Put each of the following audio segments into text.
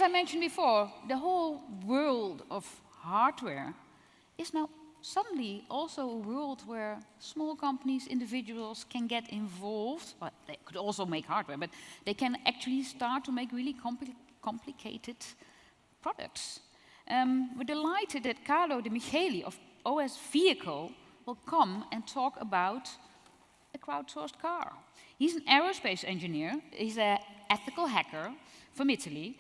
I mentioned before, the whole world of hardware is now suddenly also a world where small companies, individuals can get involved. Well, they could also make hardware, but they can actually start to make really complicated products. We're delighted that Carlo de Micheli of OSVehicle will come and talk about a crowdsourced car. He's an aerospace engineer. He's an ethical hacker from Italy.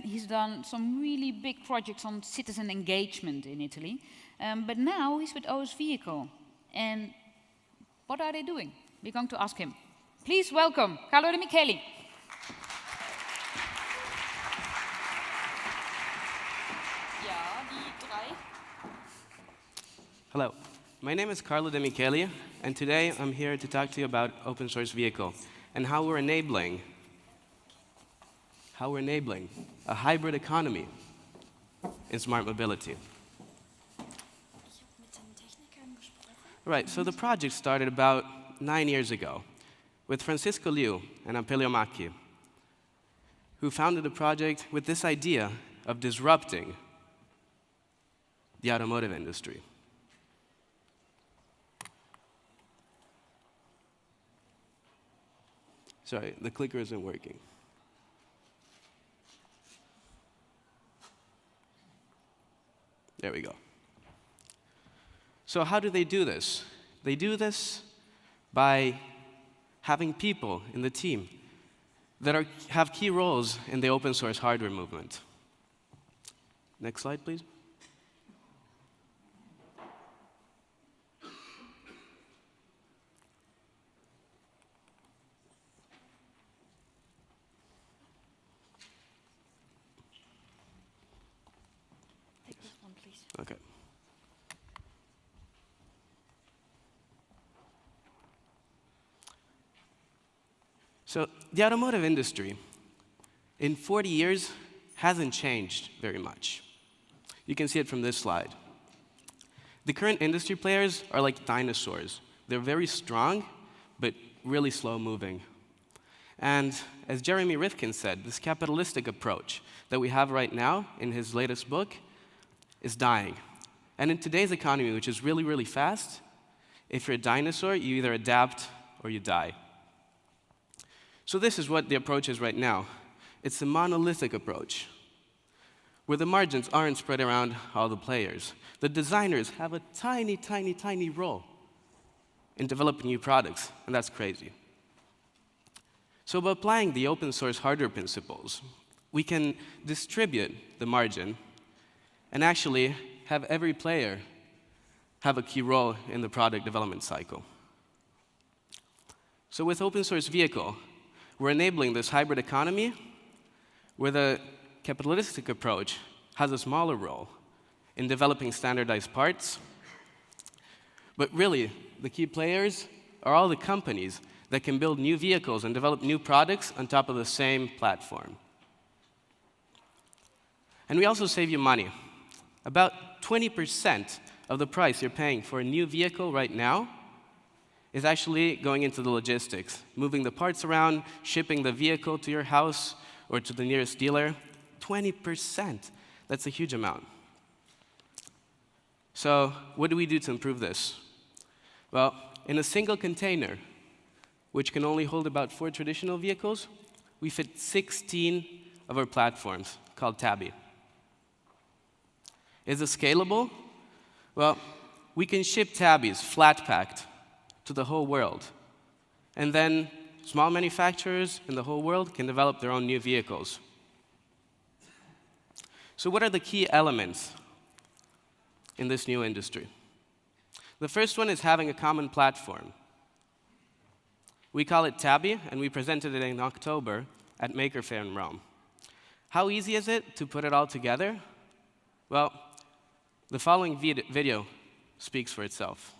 He's done some really big projects on citizen engagement in Italy. But now he's with OSVehicle. And what are they doing? We're going to ask him. Please welcome Carlo de Micheli. Hello, my name is Carlo de Micheli, and today I'm here to talk to you about open source vehicle and how we're enabling a hybrid economy in smart mobility. Right, so the project started about 9 years ago with Francisco Liu and Ampelio Macchi, who founded the project with this idea of disrupting the automotive industry. Sorry, the clicker isn't working. There we go. So how do they do this? They do this by having people in the team that have key roles in the open source hardware movement. Next slide, please. Okay. So the automotive industry, in 40 years, hasn't changed very much. You can see it from this slide. The current industry players are like dinosaurs. They're very strong, but really slow-moving. And as Jeremy Rifkin said, this capitalistic approach that we have right now in his latest book is dying. And in today's economy, which is really, really fast, if you're a dinosaur, you either adapt or you die. So this is what the approach is right now. It's a monolithic approach, where the margins aren't spread around all the players. The designers have a tiny, tiny, tiny role in developing new products, and that's crazy. So by applying the open source hardware principles, we can distribute the margin and actually have every player have a key role in the product development cycle. So with open source vehicle, we're enabling this hybrid economy where the capitalistic approach has a smaller role in developing standardized parts. But really, the key players are all the companies that can build new vehicles and develop new products on top of the same platform. And we also save you money. About 20% of the price you're paying for a new vehicle right now is actually going into the logistics, moving the parts around, shipping the vehicle to your house or to the nearest dealer. 20%. That's a huge amount. So what do we do to improve this? Well, in a single container, which can only hold about 4 traditional vehicles, we fit 16 of our platforms, called Tabby. Is it scalable? Well, we can ship Tabbies flat-packed to the whole world. And then small manufacturers in the whole world can develop their own new vehicles. So what are the key elements in this new industry? The first one is having a common platform. We call it Tabby, and we presented it in October at Maker Faire in Rome. How easy is it to put it all together? Well, the following video speaks for itself.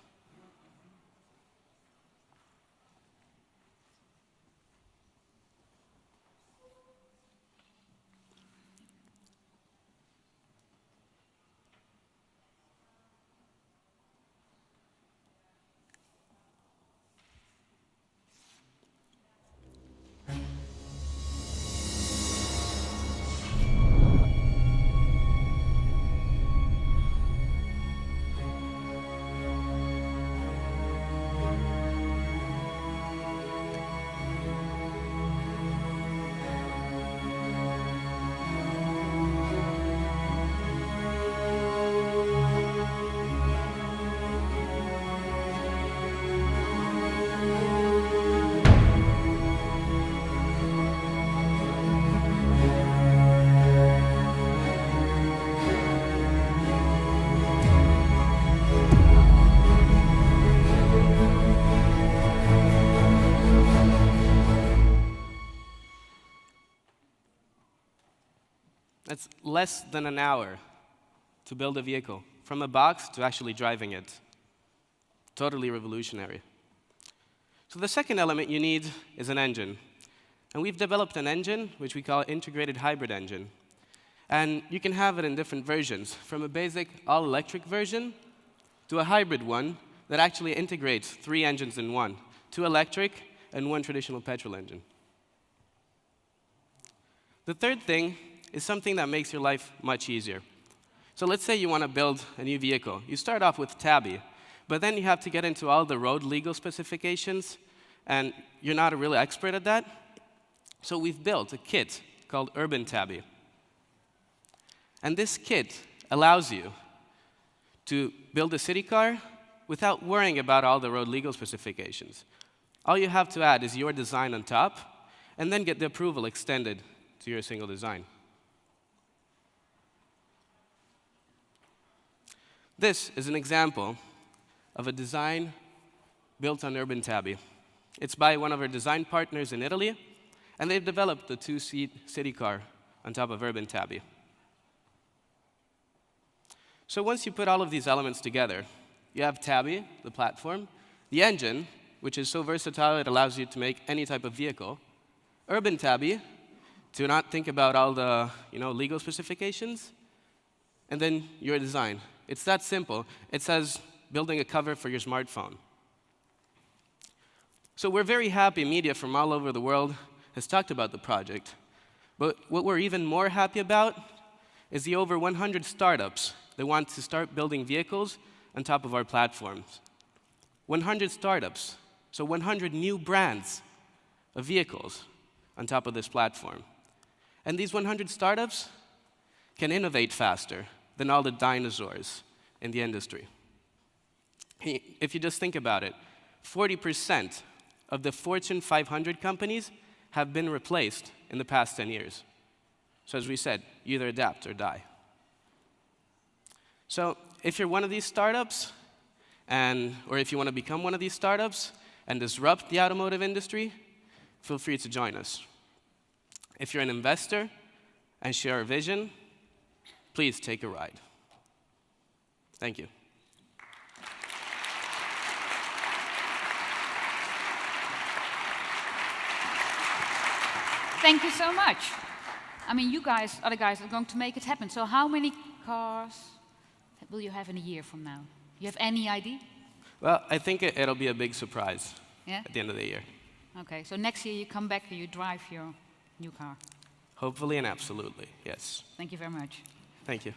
That's less than an hour to build a vehicle, from a box to actually driving it. Totally revolutionary. So the second element you need is an engine. And we've developed an engine, which we call integrated hybrid engine. And you can have it in different versions, from a basic all-electric version to a hybrid one that actually integrates 3 engines in one, 2 electric and 1 traditional petrol engine. The third thing is something that makes your life much easier. So let's say you want to build a new vehicle. You start off with Tabby, but then you have to get into all the road legal specifications, and you're not a real expert at that. So we've built a kit called Urban Tabby. And this kit allows you to build a city car without worrying about all the road legal specifications. All you have to add is your design on top, and then get the approval extended to your single design. This is an example of a design built on Urban Tabby. It's by one of our design partners in Italy, and they've developed a 2-seat city car on top of Urban Tabby. So once you put all of these elements together, you have Tabby, the platform, the engine, which is so versatile it allows you to make any type of vehicle, Urban Tabby, to not think about all the legal specifications, and then your design. It's that simple. It's as building a cover for your smartphone. So we're very happy media from all over the world has talked about the project. But what we're even more happy about is the over 100 startups that want to start building vehicles on top of our platforms. 100 startups, so 100 new brands of vehicles on top of this platform. And these 100 startups can innovate faster than all the dinosaurs in the industry. If you just think about it, 40% of the Fortune 500 companies have been replaced in the past 10 years. So as we said, you either adapt or die. So if you're one of these startups, or if you want to become one of these startups and disrupt the automotive industry, feel free to join us. If you're an investor and share our vision, please take a ride. Thank you. Thank you so much. I mean, you guys, other guys, are going to make it happen. So how many cars will you have in a year from now? You have any idea? Well, I think it'll be a big surprise Yeah? at the end of the year. Okay, so next year you come back and you drive your new car. Hopefully and absolutely, yes. Thank you very much. Thank you.